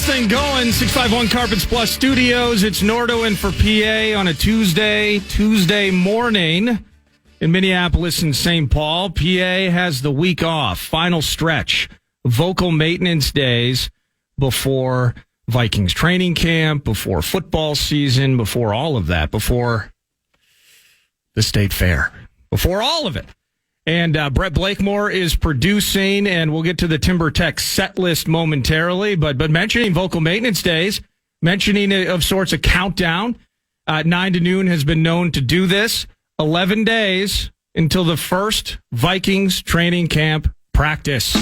this thing going. 651 Carpets Plus Studios. It's Nordo in for PA on a Tuesday morning in Minneapolis and St. Paul. PA has the week off. Final stretch. Vocal maintenance days before Vikings training camp, before football season, before all of that, before the state fair, before all of it. And Brett Blakemore is producing, and we'll get to the Timber Tech set list momentarily. But mentioning vocal maintenance days, mentioning of sorts a countdown, 9 to noon has been known to do this. 11 days until the first Vikings training camp practice.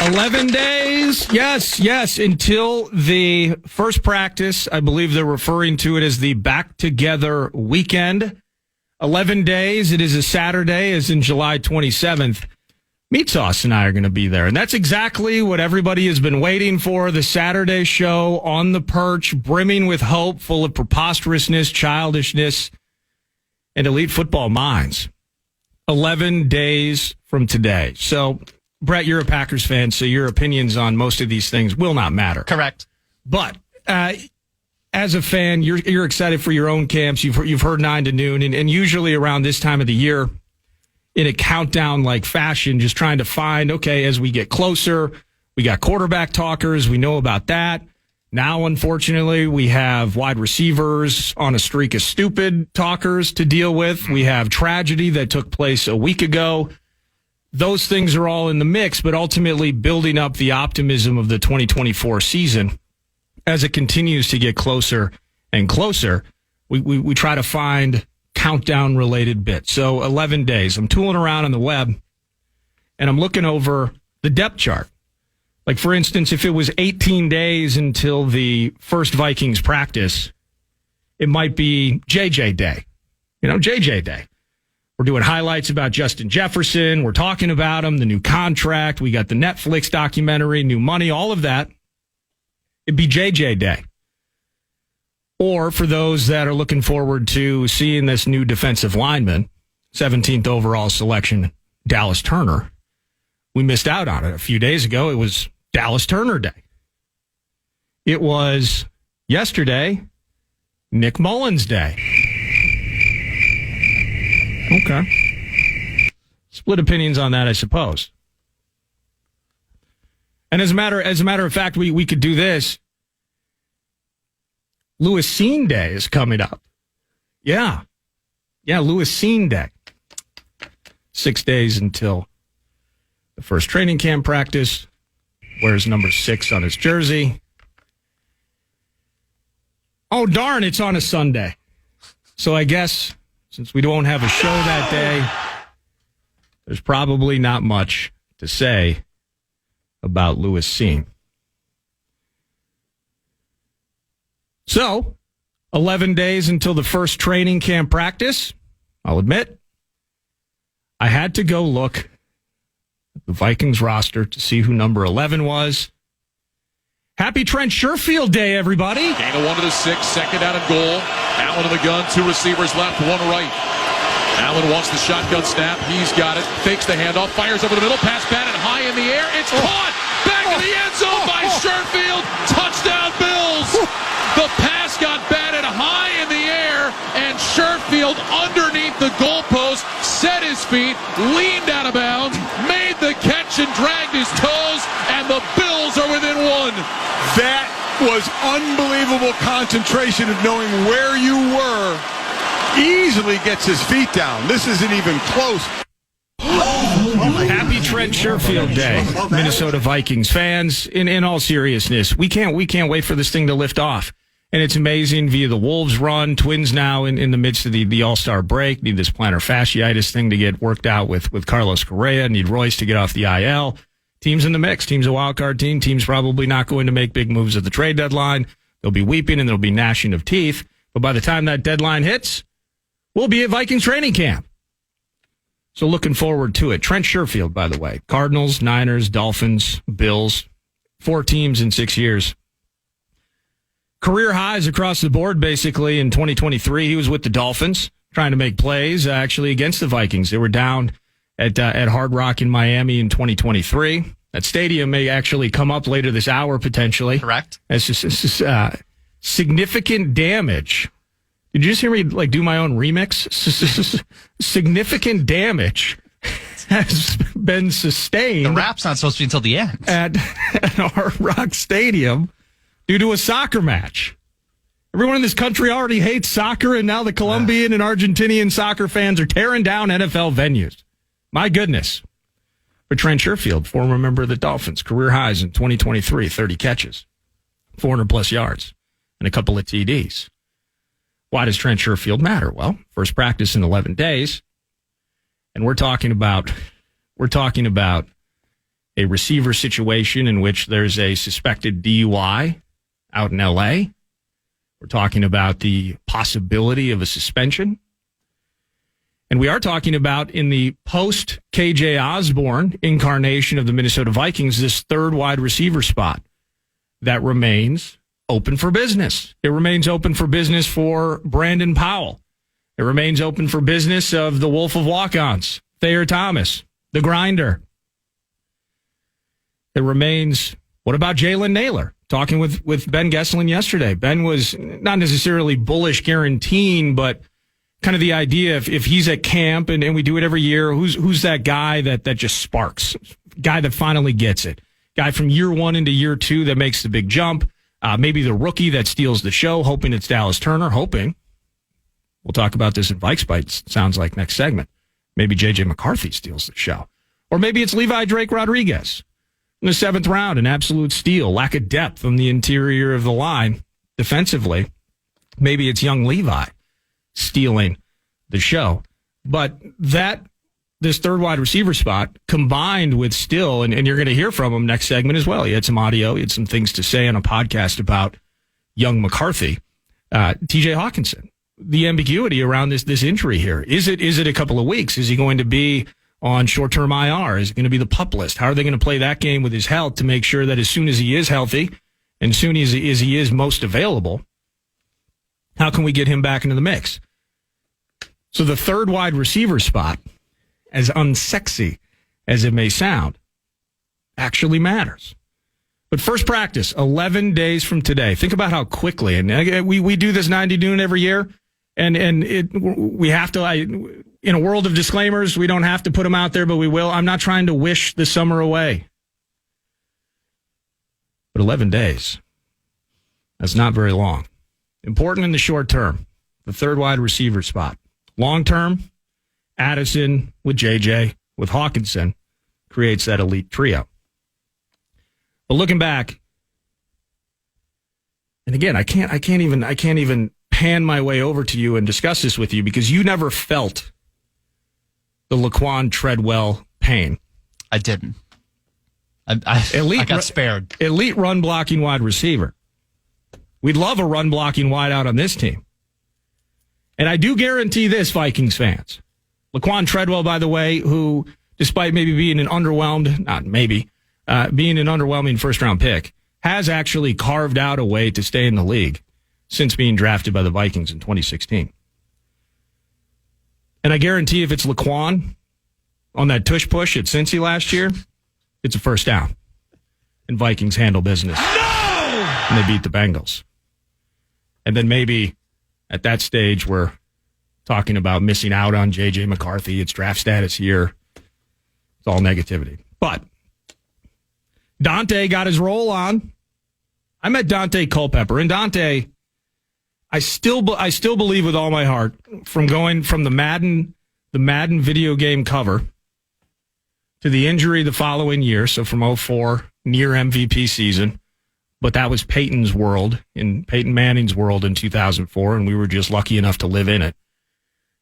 11 days, yes, until the first practice. I believe they're referring to it as the Back Together weekend. 11 days, it is a Saturday, as in July 27th. Meat Sauce and I are going to be there, and that's exactly what everybody has been waiting for. The Saturday show on the perch, brimming with hope, full of preposterousness, childishness, and elite football minds. 11 days from today. So, Brett, you're a Packers fan, so your opinions on most of these things will not matter. Correct. But as a fan, you're excited for your own camps. You've heard 9 to noon, and usually around this time of the year, in a countdown-like fashion, just trying to find, okay, as we get closer, we got quarterback talkers. We know about that. Now, unfortunately, we have wide receivers on a streak of stupid talkers to deal with. We have tragedy that took place a week ago. Those things are all in the mix, but ultimately building up the optimism of the 2024 season as it continues to get closer and closer. We try to find countdown-related bits. So 11 days. I'm tooling around on the web, and I'm looking over the depth chart. Like, for instance, if it was 18 days until the first Vikings practice, it might be JJ Day. JJ Day. We're doing highlights about Justin Jefferson. We're talking about him, the new contract. We got the Netflix documentary, new money, all of that. It'd be JJ Day. Or for those that are looking forward to seeing this new defensive lineman, 17th overall selection, Dallas Turner. We missed out on it a few days ago. It was Dallas Turner Day. It was yesterday, Nick Mullins Day. Okay. Split opinions on that, I suppose. And as a matter of fact, we could do this. Louis Scene Day is coming up. Yeah, Louis Scene Day. 6 days until the first training camp practice. Wears number 6 on his jersey. Oh, darn, it's on a Sunday. So I guess since we won't have a show that day, there's probably not much to say about Louis Scene. So, 11 days until the first training camp practice. I'll admit, I had to go look at the Vikings roster to see who number 11 was. Happy Trent Sherfield Day, everybody. Gain of 1 to the 6, second out and goal. Allen in the gun, 2 receivers left, 1 right. Allen wants the shotgun snap. He's got it. Fakes the handoff, fires over the middle, pass batted high in the air. It's caught back in the end zone by Sherfield. Touchdown, Bills. The pass got batted high in the air, and Sherfield underneath the goalpost set his feet, leaned out of bounds, made the catch and dragged his toes, and the Bills are within 1. That was unbelievable concentration of knowing where you were. Easily gets his feet down. This isn't even close. Happy Trent Sherfield Day, Minnesota Vikings fans. In all seriousness, we can't wait for this thing to lift off. And it's amazing via the Wolves run. Twins now in the midst of the All-Star break. Need this plantar fasciitis thing to get worked out with Carlos Correa. Need Royce to get off the IL. Team's in the mix. Team's a wild card team. Team's probably not going to make big moves at the trade deadline. They'll be weeping and there'll be gnashing of teeth. But by the time that deadline hits, we'll be at Vikings training camp. So looking forward to it. Trent Sherfield, by the way. Cardinals, Niners, Dolphins, Bills. 4 teams in 6 years. Career highs across the board, basically, in 2023. He was with the Dolphins, trying to make plays, actually, against the Vikings. They were down at Hard Rock in Miami in 2023. That stadium may actually come up later this hour, potentially. Correct. As significant damage. Did you just hear me do my own remix? Significant damage has been sustained. The rap's not supposed to be until the end. At Hard Rock Stadium due to a soccer match. Everyone in this country already hates soccer, and now the Colombian and Argentinian soccer fans are tearing down NFL venues. My goodness. For Trent Sherfield, former member of the Dolphins, career highs in 2023, 30 catches, 400-plus yards, and a couple of TDs. Why does Trent Sherfield matter? Well, first practice in 11 days, and we're talking about a receiver situation in which there's a suspected DUI out in L.A. We're talking about the possibility of a suspension. And we are talking about, in the post-KJ Osborne incarnation of the Minnesota Vikings, this third wide receiver spot that remains open for business. It remains open for business for Brandon Powell. It remains open for business of the Wolf of Walk-Ons, Thayer Thomas, the Grinder. It remains, what about Jalen Naylor? Talking with Ben Gesselin yesterday. Ben was not necessarily bullish guaranteeing, but kind of the idea if he's at camp and we do it every year, who's that guy that just sparks? Guy that finally gets it. Guy from year one into year two that makes the big jump. Maybe the rookie that steals the show, hoping it's Dallas Turner, hoping. We'll talk about this in Vikes Bites, sounds like next segment. Maybe J.J. McCarthy steals the show. Or maybe it's Levi Drake Rodriguez. In the 7th round, an absolute steal, lack of depth on the interior of the line defensively. Maybe it's young Levi stealing the show. But this third wide receiver spot combined with still, and you're going to hear from him next segment as well. He had some audio, he had some things to say on a podcast about young McCarthy. TJ Hawkinson, the ambiguity around this injury here. Is it a couple of weeks? Is he going to be on short-term IR? Is it going to be the PUP list? How are they going to play that game with his health to make sure that as soon as he is healthy and as soon as he is most available, how can we get him back into the mix? So the third wide receiver spot, as unsexy as it may sound, actually matters. But first practice, 11 days from today. Think about how quickly, and we do this 90 noon every year, and we have to, in a world of disclaimers, we don't have to put them out there, but we will. I'm not trying to wish the summer away. But 11 days, that's not very long. Important in the short term, the third wide receiver spot. Long term, Addison with JJ, with Hawkinson, creates that elite trio. But looking back, and again, I can't even pan my way over to you and discuss this with you because you never felt the Laquan Treadwell pain. I didn't. I got spared. Elite run blocking wide receiver. We'd love a run blocking wide out on this team. And I do guarantee this, Vikings fans. Laquan Treadwell, by the way, who, despite maybe being an underwhelming first-round pick, has actually carved out a way to stay in the league since being drafted by the Vikings in 2016. And I guarantee if it's Laquan on that tush push at Cincy last year, it's a first down. And Vikings handle business. No! And they beat the Bengals. And then maybe at that stage, we're talking about missing out on J.J. McCarthy. It's draft status here. It's all negativity. But Dante got his roll on. I met Dante Culpepper. And Dante, I still believe with all my heart, from going from the Madden video game cover to the injury the following year, so from 2004, near MVP season, but that was Peyton Manning's world in 2004, and we were just lucky enough to live in it.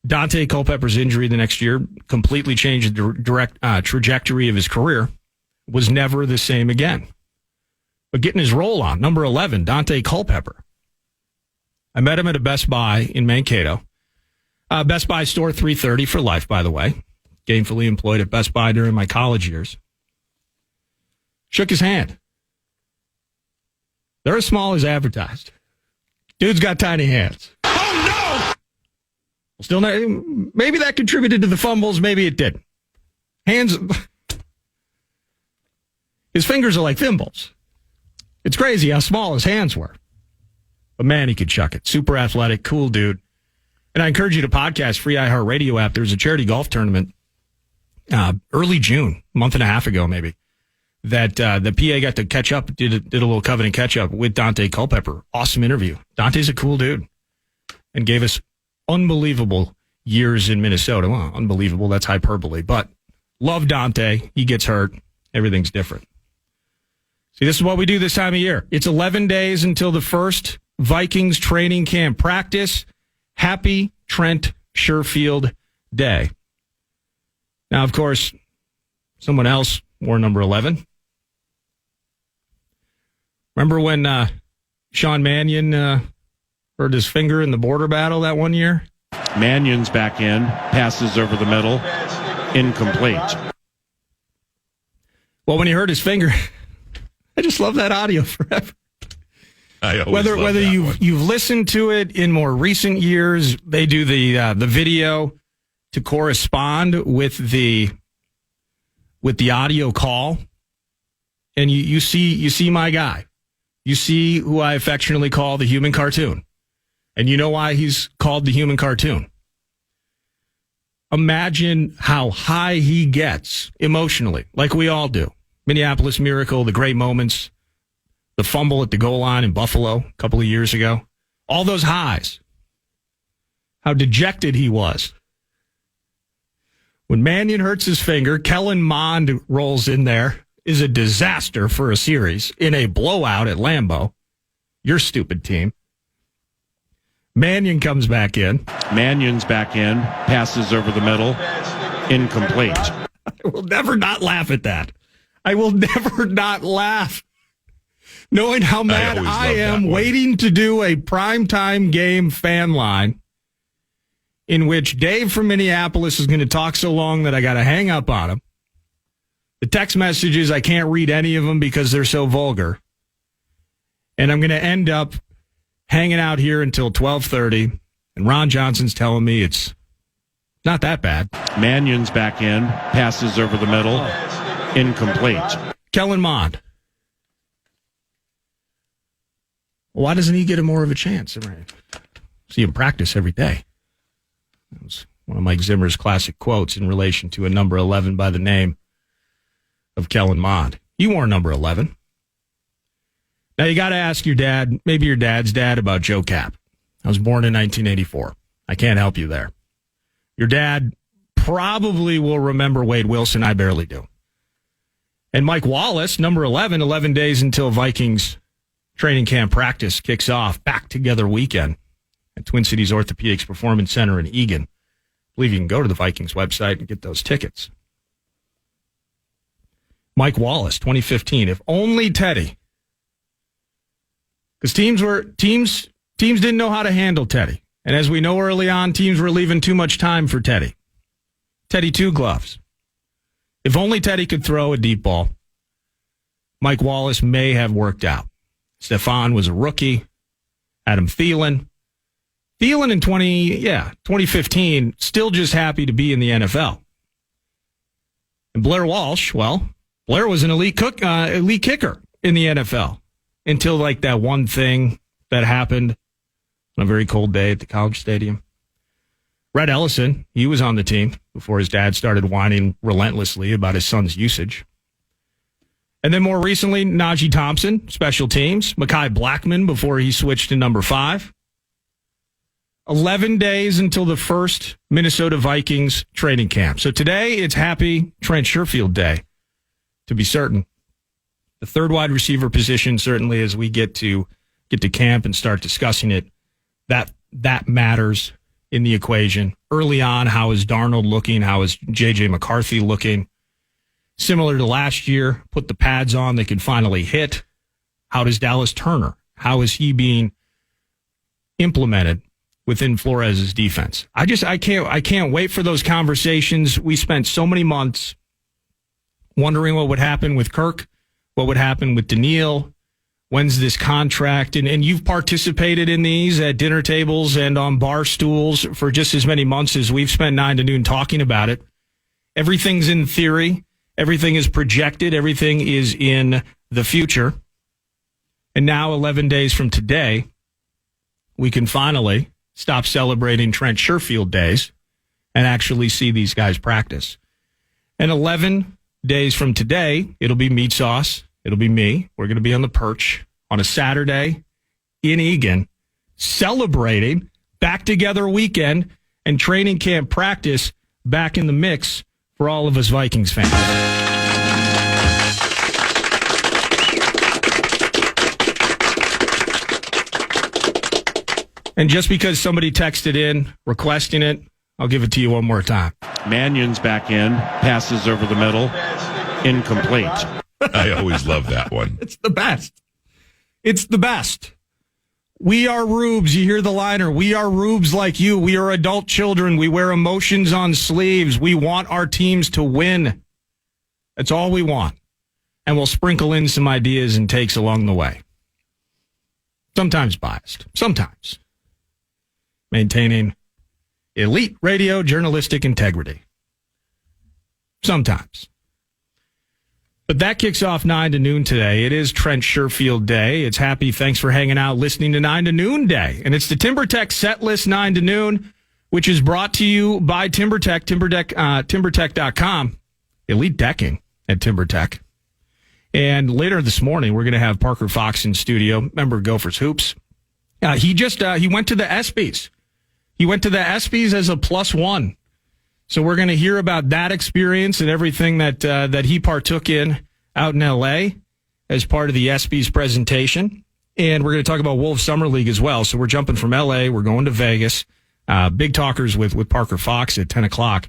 Dante Culpepper's injury the next year completely changed the trajectory of his career, was never the same again. But getting his roll on, number 11, Dante Culpepper. I met him at a Best Buy in Mankato. Best Buy store 330 for life, by the way. Gainfully employed at Best Buy during my college years. Shook his hand. They're as small as advertised. Dude's got tiny hands. Oh, no! Still, maybe that contributed to the fumbles. Maybe it didn't. Hands, his fingers are like thimbles. It's crazy how small his hands were. But man, he could chuck it. Super athletic, cool dude. And I encourage you to podcast free iHeartRadio app. There was a charity golf tournament early June, a month and a half ago maybe, that the PA got to catch up, did a little Covenant catch up with Dante Culpepper. Awesome interview. Dante's a cool dude and gave us unbelievable years in Minnesota. Well, unbelievable, that's hyperbole, but love Dante. He gets hurt. Everything's different. See, this is what we do this time of year. It's 11 days until the first Vikings training camp practice. Happy Trent Sherfield Day. Now, of course, someone else wore number 11. Remember when Sean Mannion hurt his finger in the border battle that one year? Mannion's back in, passes over the middle, incomplete. Well, when he hurt his finger, I just love that audio forever. Whether you've listened to it in more recent years, they do the video to correspond with the audio call, and you see my guy, you see who I affectionately call the human cartoon, and you know why he's called the human cartoon. Imagine how high he gets emotionally, like we all do. Minneapolis Miracle, the great moments. The fumble at the goal line in Buffalo a couple of years ago. All those highs. How dejected he was. When Mannion hurts his finger, Kellen Mond rolls in there. Is a disaster for a series in a blowout at Lambeau. Your stupid team. Mannion comes back in. Mannion's back in, passes over the middle, incomplete. I will never not laugh at that. I will never not laugh. Knowing how mad I am waiting to do a primetime game fan line in which Dave from Minneapolis is going to talk so long that I got to hang up on him. The text messages, I can't read any of them because they're so vulgar. And I'm going to end up hanging out here until 12:30. And Ron Johnson's telling me it's not that bad. Mannion's back in, passes over the middle, incomplete. Kellen Mond. Why doesn't he get more of a chance? I see him practice every day. That was one of Mike Zimmer's classic quotes in relation to a number 11 by the name of Kellen Mond. He wore number 11. Now, you got to ask your dad, maybe your dad's dad, about Joe Kapp. I was born in 1984. I can't help you there. Your dad probably will remember Wade Wilson. I barely do. And Mike Wallace, number 11 days until Vikings training camp practice kicks off, back together weekend at Twin Cities Orthopedics Performance Center in Eagan. I believe you can go to the Vikings website and get those tickets. Mike Wallace, 2015. If only Teddy. Because teams didn't know how to handle Teddy. And as we know early on, teams were leaving too much time for Teddy. Teddy two gloves. If only Teddy could throw a deep ball, Mike Wallace may have worked out. Stefan was a rookie. Adam Thielen in 2015, still just happy to be in the NFL. And Blair Walsh, well, Blair was an elite kicker in the NFL until like that one thing that happened on a very cold day at the College Stadium. Red Ellison, he was on the team before his dad started whining relentlessly about his son's usage. And then more recently, Najee Thompson, special teams. Mekhi Blackman before he switched to number 5. 11 days until the first Minnesota Vikings training camp. So today, it's Happy Trent Sherfield Day, to be certain. The third wide receiver position, certainly as we get to camp and start discussing it, that matters in the equation. Early on, how is Darnold looking? How is J.J. McCarthy looking? Similar to last year, put the pads on, they can finally hit. How does Dallas Turner? How is he being implemented within Flores' defense? I can't wait for those conversations. We spent so many months wondering what would happen with Kirk, what would happen with Daniil, when's this contract, and you've participated in these at dinner tables and on bar stools for just as many months as we've spent 9 to noon talking about it. Everything's in theory. Everything is projected. Everything is in the future. And now, 11 days from today, we can finally stop celebrating Trent Sherfield days and actually see these guys practice. And 11 days from today, it'll be Meat Sauce. It'll be me. We're going to be on the perch on a Saturday in Eagan, celebrating back together weekend and training camp practice back in the mix for all of us Vikings fans. And just because somebody texted in requesting it, I'll give it to you one more time. Mannion's back in, passes over the middle, incomplete. I always love that one. It's the best. It's the best. We are rubes. You hear the liner. We are rubes like you. We are adult children. We wear emotions on sleeves. We want our teams to win. That's all we want. And we'll sprinkle in some ideas and takes along the way. Sometimes biased. Sometimes. Maintaining elite radio journalistic integrity. Sometimes. But that kicks off 9 to noon today. It is Trent Sherfield Day. It's happy. Thanks for hanging out, listening to 9 to noon day. And it's the TimberTech set list 9 to noon, which is brought to you by TimberTech, TimberTech.com. Elite decking at TimberTech. And later this morning, we're going to have Parker Fox in studio. Member of Gophers Hoops. He went to the ESPYs. He went to the ESPYs as a +1. So we're going to hear about that experience and everything that he partook in out in L.A. as part of the ESPYs presentation. And we're going to talk about Wolves Summer League as well. So we're jumping from L.A. We're going to Vegas. Big talkers with Parker Fox at 10 o'clock.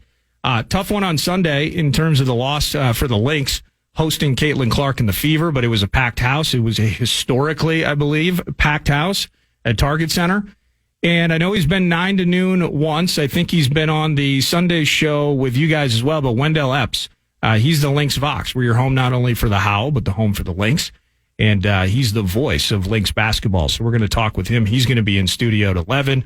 Tough one on Sunday in terms of the loss for the Lynx hosting Caitlin Clark and the Fever, but it was a packed house. It was a historically, I believe, packed house at Target Center. And I know he's been 9 to noon once. I think he's been on the Sunday show with you guys as well. But Wendell Epps, he's the Lynx Vox. We're your home not only for the Howl, but the home for the Lynx. And he's the voice of Lynx basketball. So we're going to talk with him. He's going to be in studio at 11.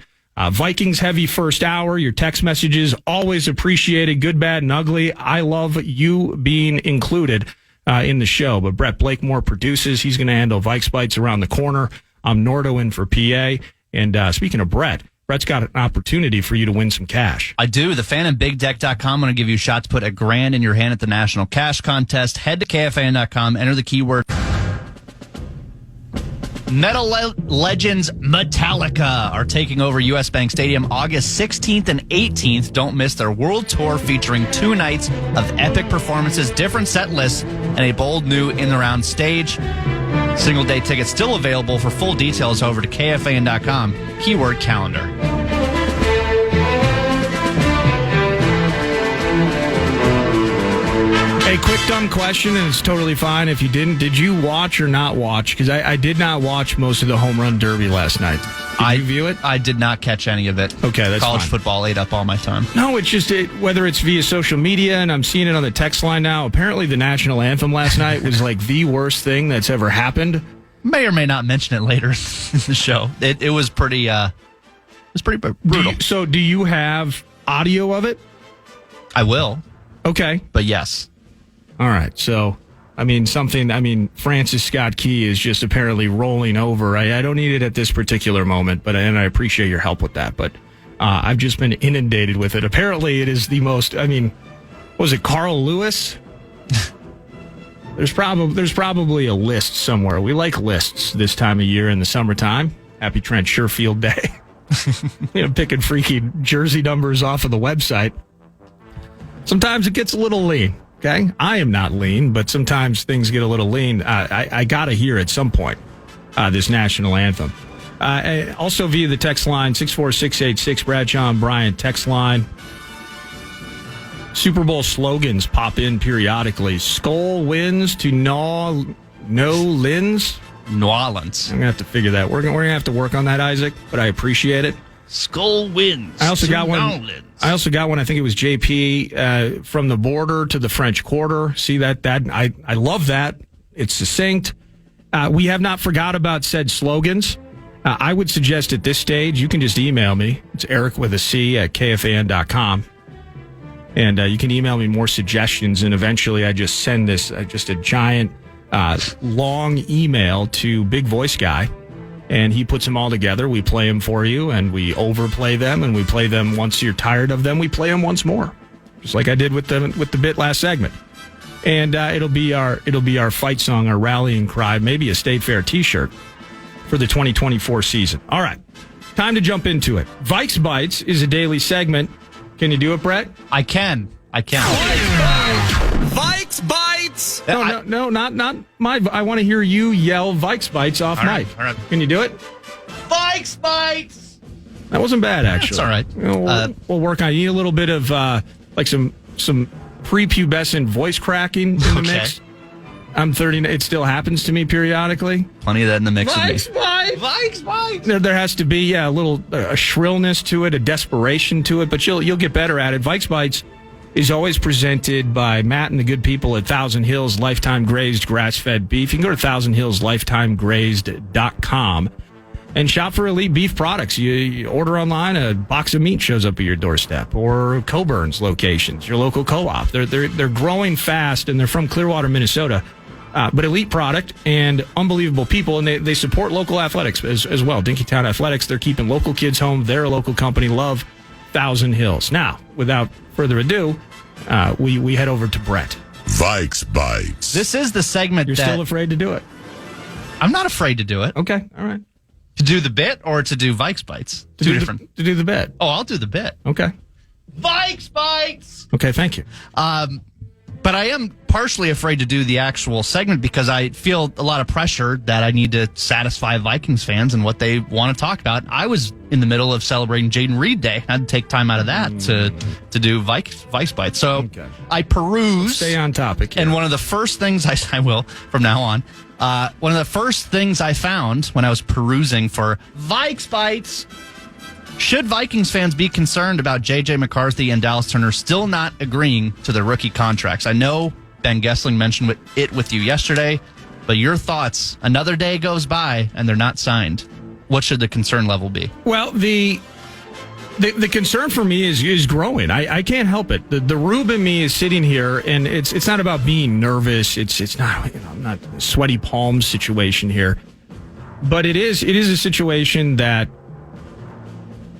Vikings heavy first hour. Your text messages, always appreciated. Good, bad, and ugly. I love you being included in the show. But Brett Blakemore produces. He's going to handle Vikes Bites around the corner. I'm Nordo in for PA. And speaking of Brett's got an opportunity for you to win some cash. I do. The fan and BigDeck.com. I'm going to give you a shot to put $1,000 in your hand at the National Cash Contest. Head to KFAN.com. Enter the keyword Metal Legends Metallica are taking over U.S. Bank Stadium August 16th and 18th. Don't miss their world tour featuring 2 nights of epic performances, different set lists, and a bold new in-the-round stage. Single-day tickets still available. For full details, over to KFAN.com, keyword calendar. A quick dumb question, and it's totally fine if you didn't. Did you watch or not watch? Because I did not watch most of the home run derby last night. Did you view it? I did not catch any of it. Okay, that's College fine. Football ate up all my time. No, it's just whether it's via social media, and I'm seeing it on the text line now. Apparently, the national anthem last night was like the worst thing that's ever happened. May or may not mention it later in the show. It was pretty. It was pretty brutal. Do you have audio of it? I will. Okay, but yes. All right. So, Francis Scott Key is just apparently rolling over. I don't need it at this particular moment, and I appreciate your help with that. But I've just been inundated with it. Apparently, it is the most. Was it Carl Lewis? There's probably a list somewhere. We like lists this time of year in the summertime. Happy Trent Sherfield Day. Picking freaky jersey numbers off of the website. Sometimes it gets a little lean. Okay, I am not lean, but sometimes things get a little lean. I got to hear at some point this national anthem. Also via the text line, 64686, Bradshaw and Bryant text line. Super Bowl slogans pop in periodically. Skull wins to no lins. New Orleans. I'm going to have to figure that. We're going to have to work on that, Isaac, but I appreciate it. Skull wins. I also got one. I think it was JP from the border to the French Quarter. See that I love that. It's succinct. We have not forgot about said slogans. I would suggest at this stage you can just email me. It's Eric with a C at KFAN.com. And you can email me more suggestions, and eventually I just send this just a giant long email to Big Voice Guy, and he puts them all together. We play them for you, and we overplay them, and we play them once you're tired of them. We play them once more, just like I did with the bit last segment. And it'll be our fight song, our rallying cry, maybe a State Fair T-shirt for the 2024 season. All right, time to jump into it. Vikes Bites is a daily segment. Can you do it, Brett? I can. Vikes Bites! No, not my. I want to hear you yell Vikes Bites off mic. All right. Can you do it? Vikes Bites! That wasn't bad, actually. That's all right. We'll work on it. You need a little bit of like some prepubescent voice cracking in the mix. I'm 30. It still happens to me periodically. Plenty of that in the mix Vikes with me. Vikes Bites! There has to be a little shrillness to it, a desperation to it, but you'll get better at it. Vikes Bites is always presented by Matt and the good people at Thousand Hills Lifetime Grazed Grass-Fed Beef. You can go to thousandhillslifetimegrazed.com and shop for elite beef products. You order online, a box of meat shows up at your doorstep, or Coburn's locations, your local co-op. They're growing fast, and they're from Clearwater, Minnesota. But elite product and unbelievable people, and they support local athletics as well. Dinkytown Athletics, they're keeping local kids home. They're a local company. Love Thousand Hills. Now, without further ado, we head over to Brett. Vikes Bites. This is the segment You're still afraid to do it? I'm not afraid to do it. Okay, all right. To do the bit or to do Vikes Bites? To do the bit. Oh, I'll do the bit. Okay. Vikes Bites! Okay, thank you. But I am partially afraid to do the actual segment because I feel a lot of pressure that I need to satisfy Vikings fans and what they want to talk about. I was in the middle of celebrating Jaden Reed Day. I had to take time out of that to do Vikes Bites. So I peruse. Stay on topic here. And one of the first things I will from now on, one of the first things I found when I was perusing for Vikes Bites, should Vikings fans be concerned about J.J. McCarthy and Dallas Turner still not agreeing to their rookie contracts? I know Ben Gessling mentioned it with you yesterday, but your thoughts, another day goes by and they're not signed. What should the concern level be? Well, the concern for me is growing. I can't help it. The Rube in me is sitting here, and it's not about being nervous. It's not, I'm not a sweaty palms situation here, but it is a situation that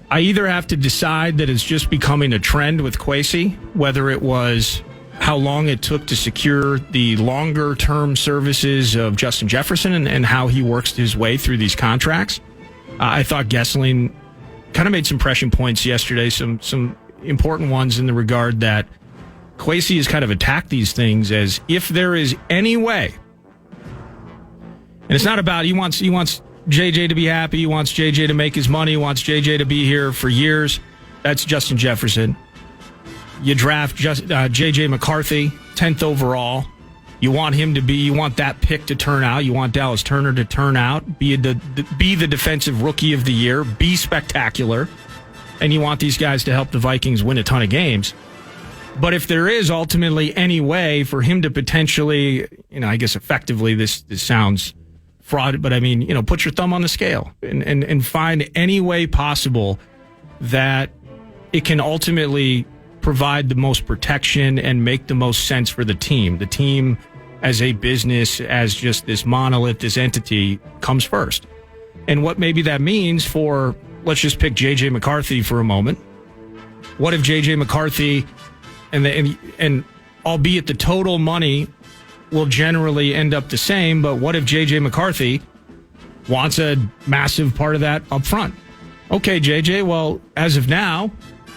I either have to decide that it's just becoming a trend with Kwesi, whether it was how long it took to secure the longer-term services of Justin Jefferson and how he works his way through these contracts. I thought Gessling kind of made some pressing points yesterday, some important ones in the regard that Kwesi has kind of attacked these things as if there is any way. And it's not about he wants JJ to be happy. He wants JJ to make his money. He wants JJ to be here for years. That's Justin Jefferson. You draft JJ McCarthy, 10th overall. You want that pick to turn out. You want Dallas Turner to turn out, be the defensive rookie of the year, be spectacular. And you want these guys to help the Vikings win a ton of games. But if there is ultimately any way for him to potentially, I guess effectively this sounds fraud, but I mean, put your thumb on the scale and find any way possible that it can ultimately provide the most protection and make the most sense for the team. The team as a business, as just this monolith, this entity, comes first. And what maybe that means for, let's just pick J.J. McCarthy for a moment. What if J.J. McCarthy, and albeit the total money will generally end up the same, but what if J.J. McCarthy wants a massive part of that up front? Okay, J.J., well, as of now,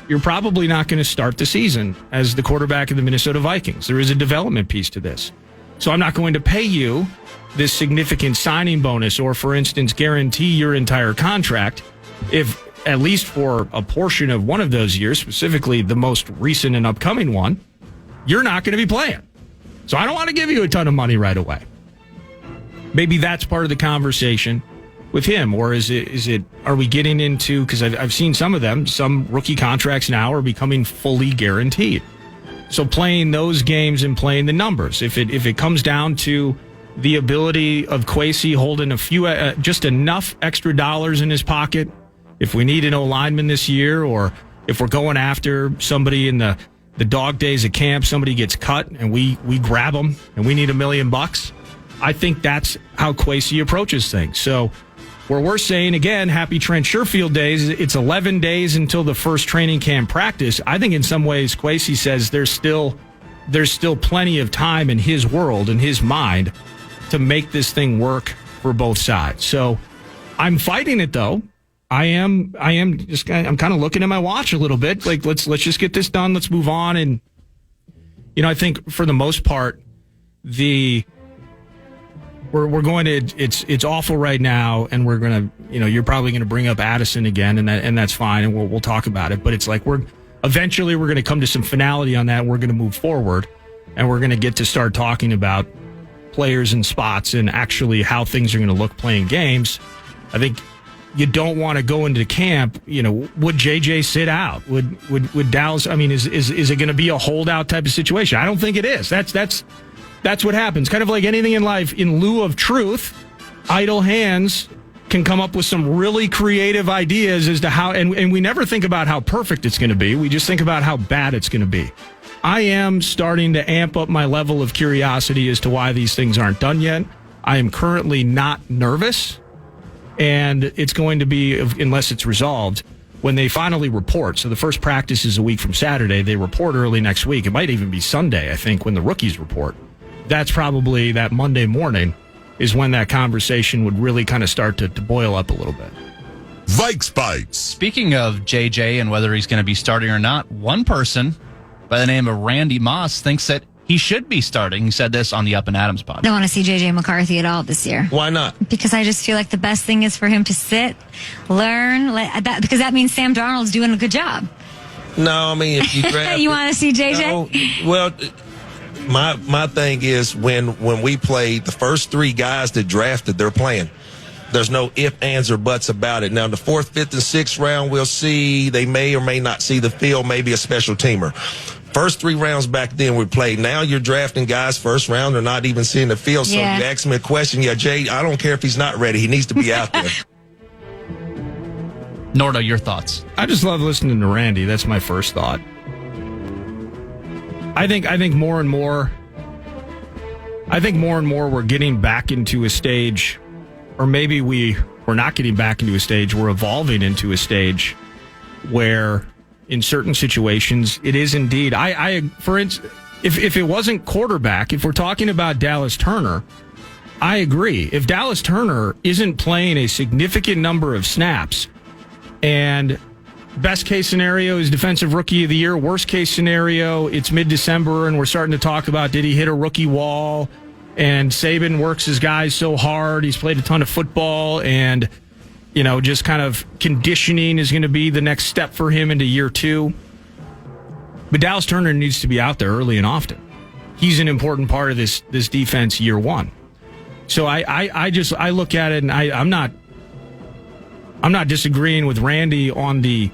you're probably not going to start the season as the quarterback of the Minnesota Vikings. There is a development piece to this. So I'm not going to pay you this significant signing bonus or, for instance, guarantee your entire contract if, at least for a portion of one of those years, specifically the most recent and upcoming one, you're not going to be playing. So I don't want to give you a ton of money right away. Maybe that's part of the conversation with him, or is it? Are we getting into? Because I've seen some of them. Some rookie contracts now are becoming fully guaranteed. So playing those games and playing the numbers. If it comes down to the ability of Kwesi holding a few, just enough extra dollars in his pocket, if we need an O lineman this year, or if we're going after somebody in the the dog days of camp, somebody gets cut and we grab them and we need $1 million. I think that's how Kwesi approaches things. So where we're saying, again, happy Trent Sherfield days, it's 11 days until the first training camp practice. I think in some ways Kwesi says there's still plenty of time in his world, in his mind, to make this thing work for both sides. So I'm fighting it, though. I'm kind of looking at my watch a little bit. Like, let's just get this done. Let's move on. And, I think for the most part, we're going to, it's awful right now. And we're going to, you're probably going to bring up Addison again, and that's fine. And we'll talk about it. But it's like, eventually we're going to come to some finality on that. And we're going to move forward and we're going to get to start talking about players and spots and actually how things are going to look playing games. I think you don't want to go into camp. Would JJ sit out? Would Dallas? I mean, is it going to be a holdout type of situation? I don't think it is. That's what happens. Kind of like anything in life. In lieu of truth, idle hands can come up with some really creative ideas as to how. And we never think about how perfect it's going to be. We just think about how bad it's going to be. I am starting to amp up my level of curiosity as to why these things aren't done yet. I am currently not nervous. And it's going to be, unless it's resolved, when they finally report. So the first practice is a week from Saturday. They report early next week. It might even be Sunday, I think, when the rookies report. That's probably that Monday morning is when that conversation would really kind of start to boil up a little bit. Vikes Bites. Speaking of JJ and whether he's going to be starting or not, one person by the name of Randy Moss thinks that he should be starting. He said this on the Up and Adams pod. I don't want to see J.J. McCarthy at all this year. Why not? Because I just feel like the best thing is for him to sit, learn, because that means Sam Darnold's doing a good job. No, I mean, if you draft... You want to see J.J.? No, well, my thing is when we played, the first three guys that drafted, they're playing. There's no ifs, ands, or buts about it. Now, in the 4th, 5th, and 6th round, we'll see. They may or may not see the field, maybe a special teamer. First 3 rounds back then we played. Now you're drafting guys first round. They're not even seeing the field. So yeah. You ask me a question. Yeah, Jay, I don't care if he's not ready. He needs to be out there. Nordo, your thoughts? I just love listening to Randy. That's my first thought. I think more and more we're getting back into a stage, or maybe we're not getting back into a stage. We're evolving into a stage where in certain situations, it is indeed. For instance, if it wasn't quarterback, if we're talking about Dallas Turner, I agree. If Dallas Turner isn't playing a significant number of snaps, and best case scenario is defensive rookie of the year, worst case scenario, it's mid-December and we're starting to talk about did he hit a rookie wall, and Saban works his guys so hard, he's played a ton of football, and just kind of conditioning is going to be the next step for him into year 2. But Dallas Turner needs to be out there early and often. He's an important part of this defense year 1. So I look at it and I'm not disagreeing with Randy on the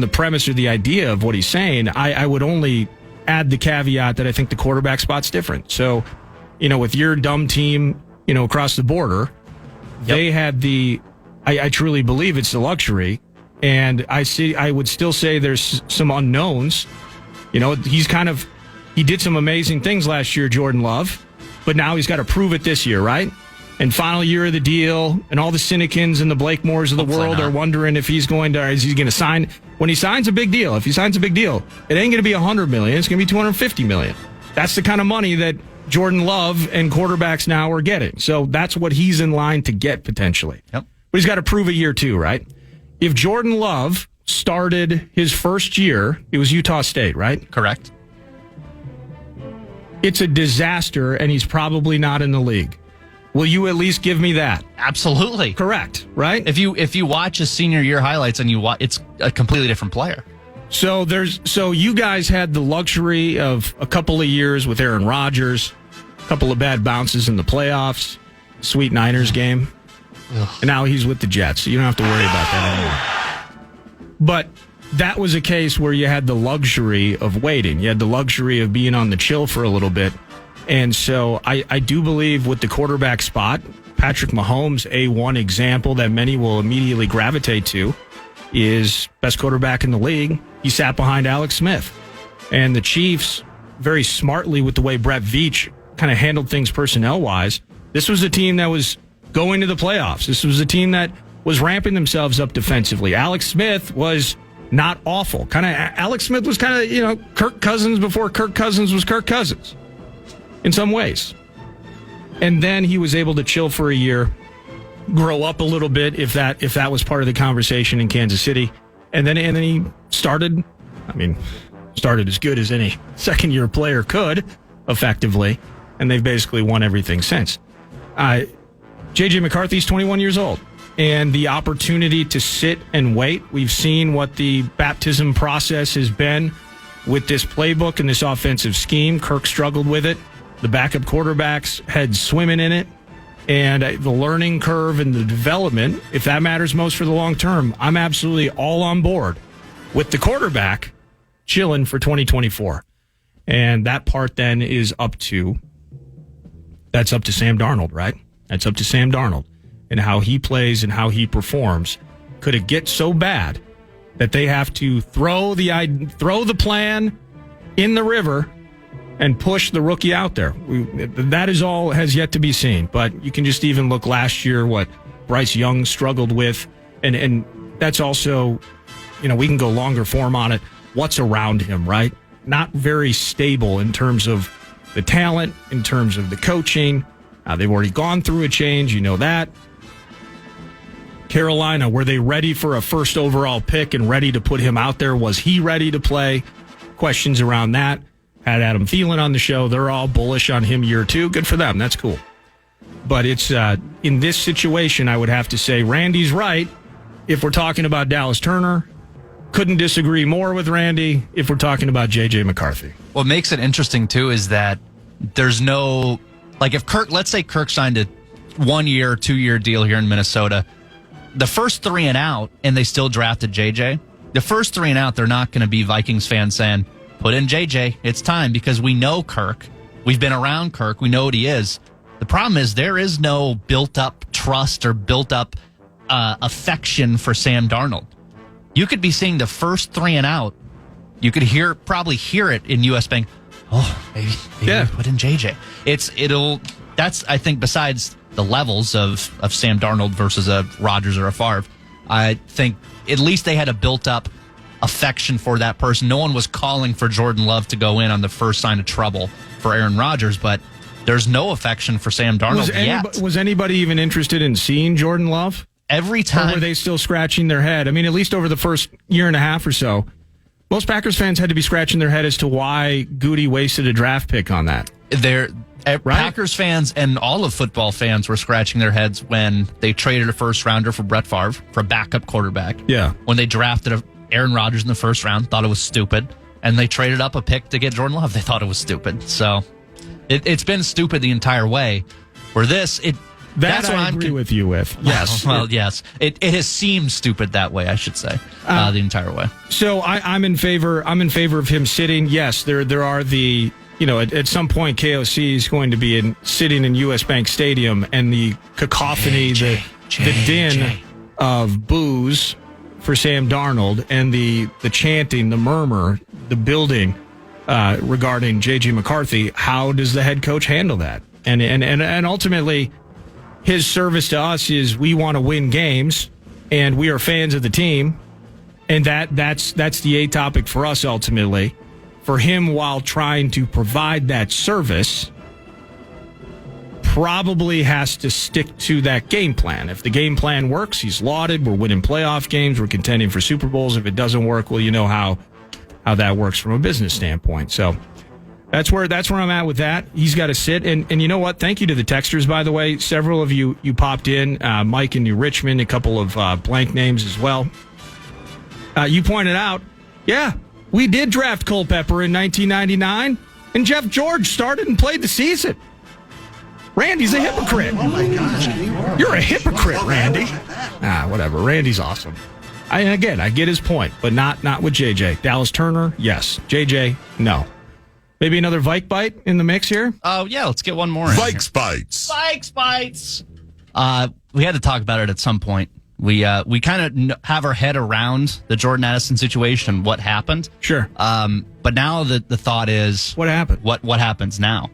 premise or the idea of what he's saying. I would only add the caveat that I think the quarterback spot's different. So, with your dumb team, across the border, they had the. I truly believe it's the luxury, and I would still say there's some unknowns. He did some amazing things last year, Jordan Love, but now he's got to prove it this year, right? And final year of the deal, and all the Sinikins and the Blakemores of the world are wondering if is he going to sign. When he signs a big deal, if he signs a big deal, it ain't going to be $100 million, it's going to be $250 million. That's the kind of money that Jordan Love and quarterbacks now are getting. So that's what he's in line to get potentially. Yep. But he's got to prove it year 2, right? If Jordan Love started his first year, it was Utah State, right? Correct. It's a disaster, and he's probably not in the league. Will you at least give me that? Absolutely. Correct, right? If you watch his senior year highlights and it's a completely different player. So you guys had the luxury of a couple of years with Aaron Rodgers, a couple of bad bounces in the playoffs, sweet Niners game. And now he's with the Jets, so you don't have to worry about that anymore. But that was a case where you had the luxury of waiting. You had the luxury of being on the chill for a little bit. And so I do believe with the quarterback spot, Patrick Mahomes, one example that many will immediately gravitate to, is best quarterback in the league. He sat behind Alex Smith. And the Chiefs, very smartly with the way Brett Veach kind of handled things personnel-wise, this was a team that was going to the playoffs. This was a team that was ramping themselves up defensively. Alex Smith was not awful. Alex Smith was kind of, Kirk Cousins before Kirk Cousins was Kirk Cousins in some ways. And then he was able to chill for a year, grow up a little bit if that was part of the conversation in Kansas City. And then he started as good as any second-year player could, effectively, and they've basically won everything since. J.J. McCarthy's 21 years old, and the opportunity to sit and wait. We've seen what the baptism process has been with this playbook and this offensive scheme. Kirk struggled with it. The backup quarterback's head swimming in it. And the learning curve and the development, if that matters most for the long term, I'm absolutely all on board with the quarterback chilling for 2024. And that part then is up to Sam Darnold, right? That's up to Sam Darnold and how he plays and how he performs. Could it get so bad that they have to throw the plan in the river and push the rookie out there? That is all has yet to be seen. But you can just even look last year what Bryce Young struggled with. And that's also, we can go longer form on it. What's around him, right? Not very stable in terms of the talent, in terms of the coaching. They've already gone through a change. You know that. Carolina, were they ready for a first overall pick and ready to put him out there? Was he ready to play? Questions around that. Had Adam Thielen on the show. They're all bullish on him year two. Good for them. That's cool. But it's in this situation, I would have to say Randy's right. If we're talking about Dallas Turner, couldn't disagree more with Randy if we're talking about J.J. McCarthy. What makes it interesting, too, is that there's no... if let's say Kirk signed a 1 year, 2 year deal here in Minnesota, the first 3 and out, and they still drafted JJ, the first 3 and out, they're not going to be Vikings fans saying, put in JJ, it's time, because we know Kirk. We've been around Kirk. We know what he is. The problem is there is no built-up trust or built-up affection for Sam Darnold. You could be seeing the first 3 and out. You could probably hear it in U.S. Bank. Oh, maybe put in JJ. That's, I think, besides the levels of Sam Darnold versus a Rodgers or a Favre, I think at least they had a built-up affection for that person. No one was calling for Jordan Love to go in on the first sign of trouble for Aaron Rodgers, but there's no affection for Sam Darnold yet. Was anybody even interested in seeing Jordan Love? Every time. Or were they still scratching their head? At least over the first year and a half or so, most Packers fans had to be scratching their head as to why Goody wasted a draft pick on that. Packers fans and all of football fans were scratching their heads when they traded a first rounder for Brett Favre for a backup quarterback. Yeah. When they drafted Aaron Rodgers in the first round, thought it was stupid. And they traded up a pick to get Jordan Love. They thought it was stupid. So it's been stupid the entire way. Where that's what I agree with you with. Yes. Well, yes. It has seemed stupid that way, I should say, the entire way. So I'm in favor of him sitting. Yes, there are the, at some point KOC is going to be sitting in US Bank Stadium, and the cacophony, the din of boos for Sam Darnold and the chanting, the murmur, the building regarding J.J. McCarthy. How does the head coach handle that? And ultimately, his service to us is we want to win games, and we are fans of the team, and that's the A topic for us ultimately. For him, while trying to provide that service, probably has to stick to that game plan. If the game plan works, he's lauded. We're winning playoff games. We're contending for Super Bowls. If it doesn't work, well, you know how that works from a business standpoint. So that's where I'm at with that. He's got to sit. And you know what? Thank you to the texters, by the way. Several of you popped in. Mike in New Richmond, a couple of blank names as well. You pointed out, yeah, we did draft Culpepper in 1999, and Jeff George started and played the season. Randy's a hypocrite. Oh, my gosh. You're a hypocrite, Randy. Whatever. Randy's awesome. I get his point, but not with JJ. Dallas Turner, yes. JJ, no. Maybe another Vike Bite in the mix here? Oh, yeah, let's get one more in Vikes Bites. Vikes Bites. We had to talk about it at some point We kind of have our head around the Jordan Addison situation and what happened. Sure. But now the thought is, What happened? What happens now?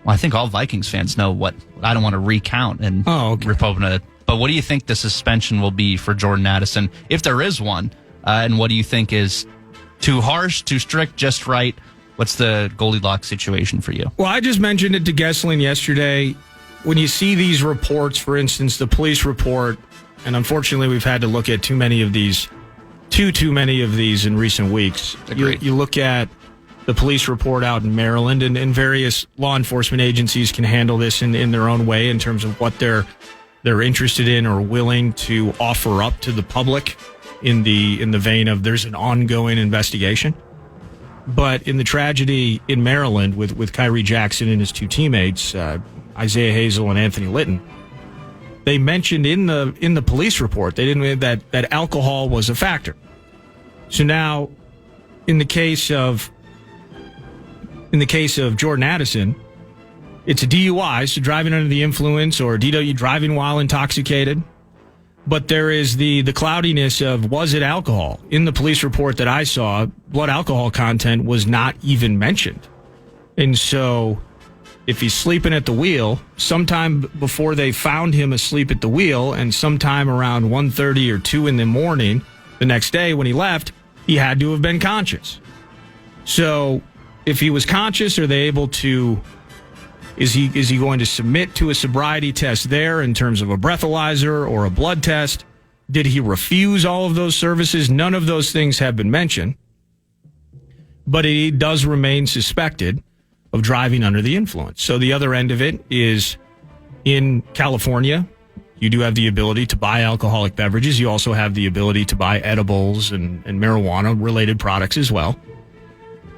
Well, I think all Vikings fans know what. I don't want to recount and rip open it. But what do you think the suspension will be for Jordan Addison, if there is one? And what do you think is too harsh, too strict, just right? What's the Goldilocks situation for you? Well, I just mentioned it to Gessling yesterday. When you see these reports, for instance, the police report, and unfortunately we've had to look at too many of these in recent weeks. You look at the police report out in Maryland, and various law enforcement agencies can handle this in their own way in terms of what they're interested in or willing to offer up to the public in the vein of there's an ongoing investigation. But in the tragedy in Maryland with Kyrie Jackson and his two teammates, Isaiah Hazel and Anthony Litton, they mentioned in the police report that alcohol was a factor. So now, in the case of Jordan Addison, it's a DUI, so driving under the influence, or DW, driving while intoxicated. But there is the cloudiness of, was it alcohol? In the police report that I saw, blood alcohol content was not even mentioned. And so, if he's sleeping at the wheel, sometime before they found him asleep at the wheel, and sometime around 1:30 or 2 in the morning the next day when he left, he had to have been conscious. So, if he was conscious, are they able to... Is he going to submit to a sobriety test there in terms of a breathalyzer or a blood test? Did he refuse all of those services? None of those things have been mentioned. But he does remain suspected of driving under the influence. So the other end of it is, in California, you do have the ability to buy alcoholic beverages. You also have the ability to buy edibles and marijuana-related products as well.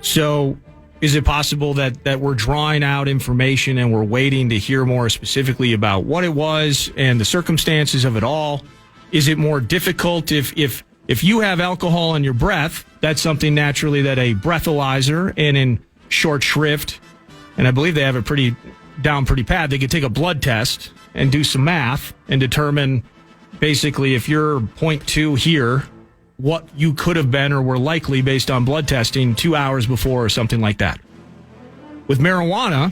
So... is it possible that we're drawing out information and we're waiting to hear more specifically about what it was and the circumstances of it all? Is it more difficult if you have alcohol in your breath? That's something naturally that a breathalyzer, and in short shrift, and I believe they have it pretty pat, they could take a blood test and do some math and determine basically if you're 0.2 here, what you could have been or were likely based on blood testing 2 hours before or something like that. With marijuana,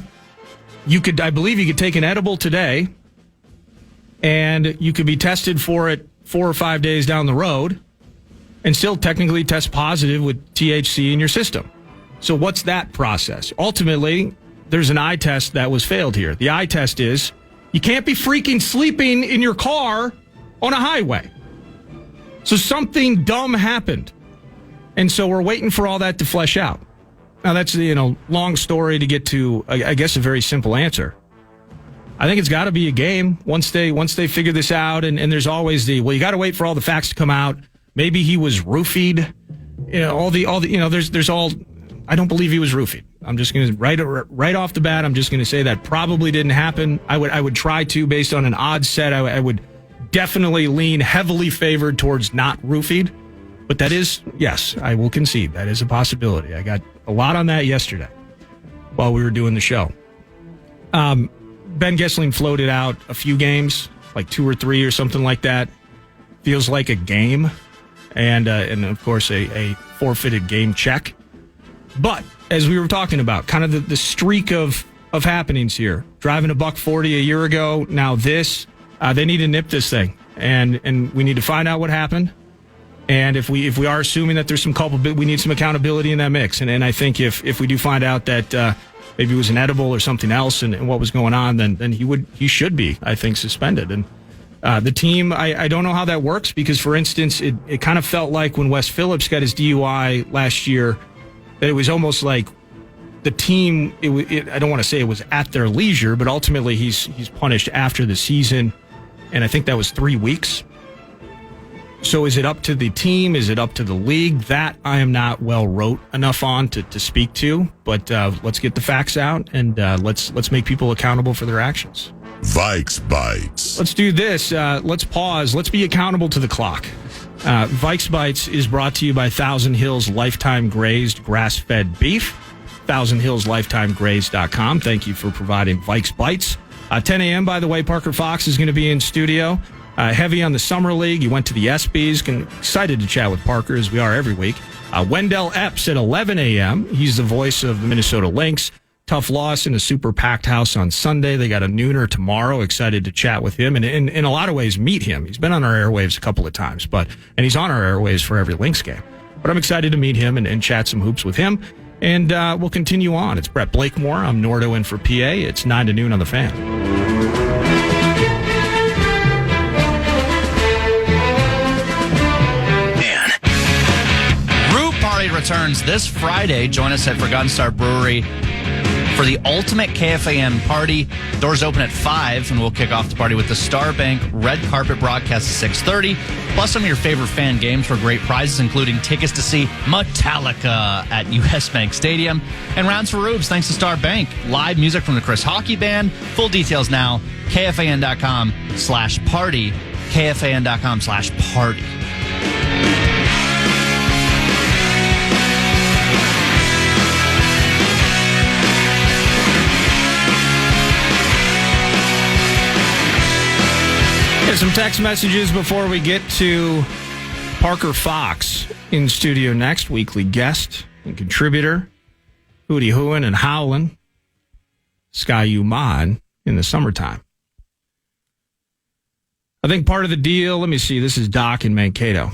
I believe you could take an edible today and you could be tested for it 4 or 5 days down the road and still technically test positive with THC in your system. So what's that process? Ultimately, there's an eye test that was failed here. The eye test is you can't be freaking sleeping in your car on a highway. So something dumb happened. And so we're waiting for all that to flesh out. Now, that's, long story to get to, I guess, a very simple answer. I think it's got to be a game once they figure this out. And there's always you got to wait for all the facts to come out. Maybe he was roofied. I don't believe he was roofied. I'm just going to, right off the bat, I'm just going to say that probably didn't happen. I would try to, based on an odds set, I would definitely lean heavily favored towards not roofied. But that is, yes, I will concede, that is a possibility. I got a lot on that yesterday while we were doing the show. Ben Gessling floated out a few games, like 2 or 3 or something like that. Feels like a game, and of course a forfeited game check. But as we were talking about, kind of the streak of happenings here. Driving a $140 a year ago, now this. They need to nip this thing, and we need to find out what happened. And if we are assuming that there's some culpability, we need some accountability in that mix. And I think if we do find out that maybe it was an edible or something else and what was going on, then he should be, I think, suspended. And the team, I don't know how that works because, for instance, it kind of felt like when Wes Phillips got his DUI last year that it was almost like the team. I don't want to say it was at their leisure, but ultimately he's punished after the season. And I think that was 3 weeks. So is it up to the team? Is it up to the league? That I am not well wrote enough on to speak to. But let's get the facts out and let's make people accountable for their actions. Vikes Bites. Let's do this. Let's pause. Let's be accountable to the clock. Vikes Bites is brought to you by Thousand Hills Lifetime Grazed Grass-Fed Beef. ThousandHillsLifetimeGrazed.com. Thank you for providing Vikes Bites. 10 a.m., by the way, Parker Fox is going to be in studio. Heavy on the Summer League. He went to the ESPYs. Excited to chat with Parker, as we are every week. Wendell Epps at 11 a.m. He's the voice of the Minnesota Lynx. Tough loss in a super packed house on Sunday. They got a nooner tomorrow. Excited to chat with him and in a lot of ways meet him. He's been on our airwaves a couple of times, and he's on our airwaves for every Lynx game. But I'm excited to meet him and chat some hoops with him. And we'll continue on. It's Brett Blakemore. I'm Nordo in for PA. It's 9 to noon on the Fan. Returns this Friday. Join us at Forgotten Star Brewery for the ultimate KFAN party. Doors open at 5, and we'll kick off the party with the Star Bank Red Carpet broadcast at 6:30, plus some of your favorite fan games for great prizes, including tickets to see Metallica at US Bank Stadium, and rounds for Rubes thanks to Star Bank. Live music from the Chris Hockey Band. Full details now, KFAN.com/party, KFAN.com/party. Some text messages before we get to Parker Fox in studio next. Weekly guest and contributor. Hootie hooing and howling. Sky U Man in the summertime. I think part of the deal, let me see, this is Doc in Mankato.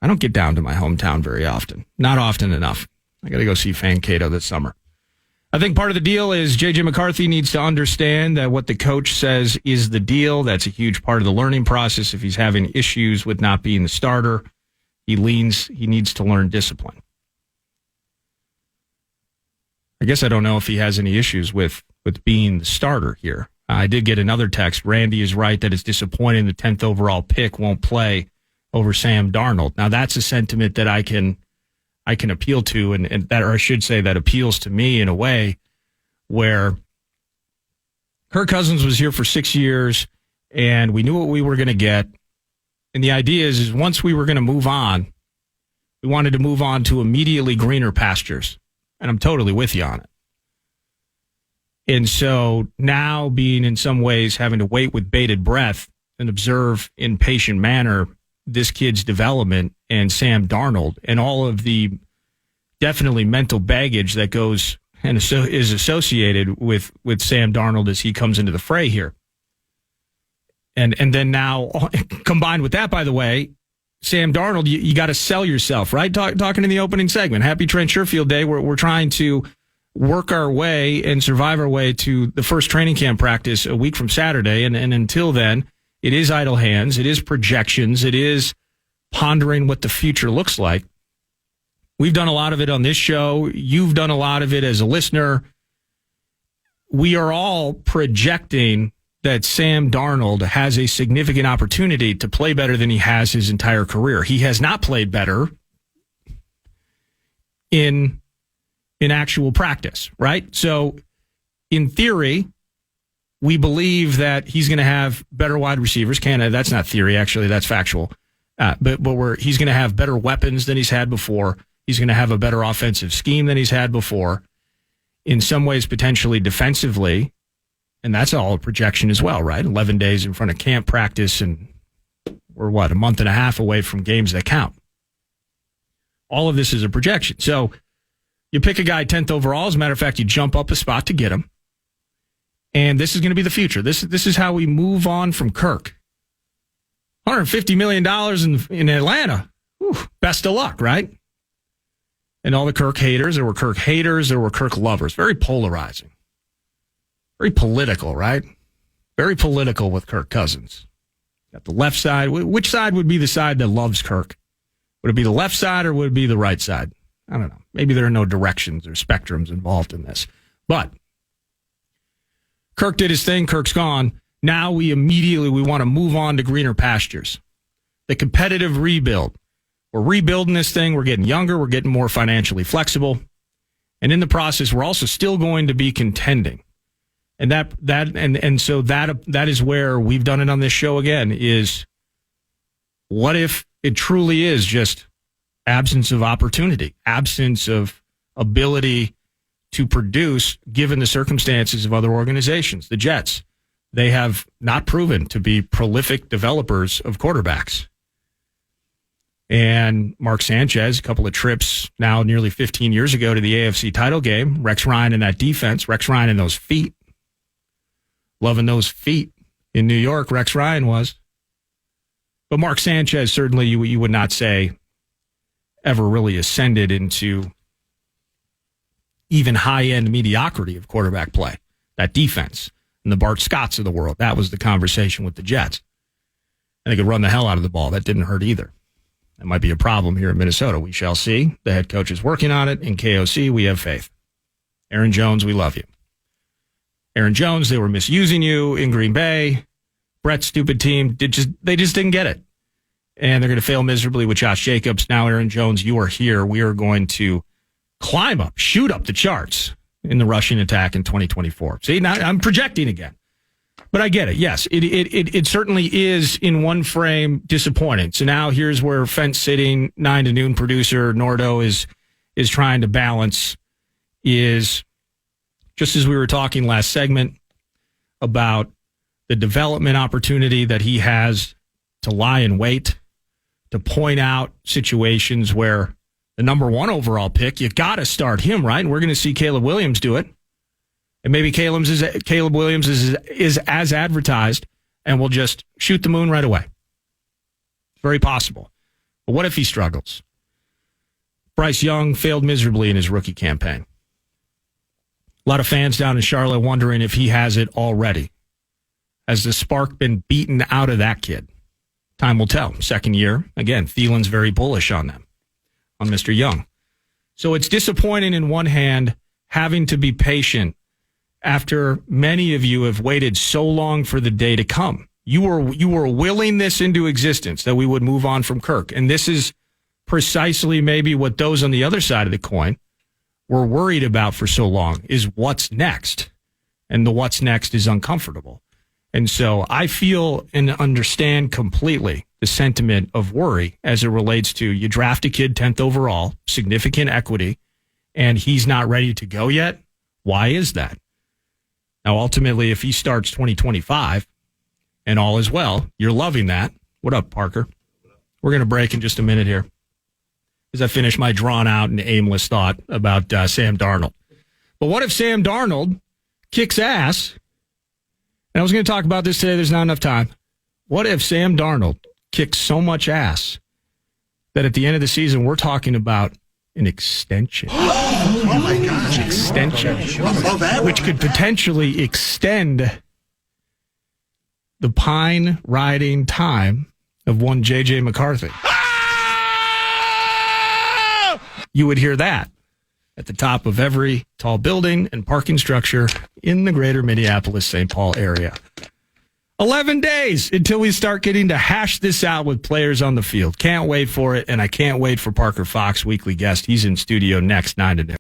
I don't get down to my hometown very often. Not often enough. I got to go see Fankato this summer. I think part of the deal is J.J. McCarthy needs to understand that what the coach says is the deal. That's a huge part of the learning process. If he's having issues with not being the starter, he needs to learn discipline. I guess I don't know if he has any issues with being the starter here. I did get another text. Randy is right that it's disappointing the 10th overall pick won't play over Sam Darnold. Now, that's a sentiment that I can appeal to, and that, or I should say, that appeals to me in a way where Kirk Cousins was here for 6 years, and we knew what we were going to get. And the idea is once we were going to move on, we wanted to move on to immediately greener pastures. And I'm totally with you on it. And so now being in some ways having to wait with bated breath and observe in patient manner this kid's development and Sam Darnold and all of the definitely mental baggage that goes and is associated with Sam Darnold as he comes into the fray here. And then now, combined with that, by the way, Sam Darnold, you got to sell yourself, right? Talking in the opening segment. Happy Trent Sherfield Day. We're trying to work our way and survive our way to the first training camp practice a week from Saturday. And until then, it is idle hands. It is projections. It is pondering what the future looks like. We've done a lot of it on this show. You've done a lot of it as a listener. We are all projecting that Sam Darnold has a significant opportunity to play better than he has his entire career. He has not played better in actual practice, right? So in theory, we believe that he's going to have better wide receivers. That's not theory, actually. That's factual. But he's going to have better weapons than he's had before. He's going to have a better offensive scheme than he's had before. In some ways, potentially defensively. And that's all a projection as well, right? 11 days in front of camp practice, and we're a month and a half away from games that count. All of this is a projection. So you pick a guy 10th overall. As a matter of fact, you jump up a spot to get him. And this is going to be the future. This is how we move on from Kirk. $150 million in Atlanta. Whew, best of luck, right? And all the Kirk haters. There were Kirk haters. There were Kirk lovers. Very polarizing. Very political, right? Very political with Kirk Cousins. Got the left side. Which side would be the side that loves Kirk? Would it be the left side or would it be the right side? I don't know. Maybe there are no directions or spectrums involved in this. But Kirk did his thing. Kirk's gone. Now we want to move on to greener pastures. The competitive rebuild. We're rebuilding this thing. We're getting younger. We're getting more financially flexible. And in the process, we're also still going to be contending. And so that is where we've done it on this show again, is what if it truly is just absence of opportunity, absence of ability to produce given the circumstances of other organizations, the Jets, they have not proven to be prolific developers of quarterbacks. And Mark Sanchez, a couple of trips now nearly 15 years ago to the AFC title game. Rex Ryan in that defense. Rex Ryan in those feet. Loving those feet in New York, Rex Ryan was. But Mark Sanchez, certainly you would not say ever really ascended into even high-end mediocrity of quarterback play. That defense and the Bart Scotts of the world. That was the conversation with the Jets. And they could run the hell out of the ball. That didn't hurt either. That might be a problem here in Minnesota. We shall see. The head coach is working on it. In KOC, we have faith. Aaron Jones, we love you. Aaron Jones, they were misusing you in Green Bay. Brett's stupid team, they just didn't get it. And they're going to fail miserably with Josh Jacobs. Now, Aaron Jones, you are here. We are going to shoot up the charts in the rushing attack in 2024. See, now I'm projecting again. But I get it. Yes, it certainly is in one frame disappointing. So now here's where fence sitting 9 to noon producer Nordo is trying to balance is just as we were talking last segment about the development opportunity that he has to lie in wait, to point out situations where the number 1 overall pick, you got to start him, right? And we're going to see Caleb Williams do it. And maybe Caleb Williams is as advertised and will just shoot the moon right away. Very possible. But what if he struggles? Bryce Young failed miserably in his rookie campaign. A lot of fans down in Charlotte wondering if he has it already. Has the spark been beaten out of that kid? Time will tell. Second year. Again, Thielen's very bullish on them, on Mr. Young. So it's disappointing in one hand having to be patient after many of you have waited so long for the day to come. You were willing this into existence, that we would move on from Kirk. And this is precisely maybe what those on the other side of the coin were worried about for so long, is what's next. And the what's next is uncomfortable. And so I feel and understand completely the sentiment of worry as it relates to you draft a kid 10th overall, significant equity, and he's not ready to go yet. Why is that? Now, ultimately, if he starts 2025 and all is well, you're loving that. What up, Parker? We're going to break in just a minute here as I finish my drawn out and aimless thought about Sam Darnold. But what if Sam Darnold kicks ass? And I was going to talk about this today. There's not enough time. What if Sam Darnold kicks so much ass that at the end of the season, we're talking about an extension? Oh my gosh. Extension. Which could potentially extend the pine riding time of one J.J. McCarthy. You would hear that at the top of every tall building and parking structure in the greater Minneapolis-St. Paul area. 11 days until we start getting to hash this out with players on the field. Can't wait for it, and I can't wait for Parker Fox, weekly guest. He's in studio next, 9 to noon.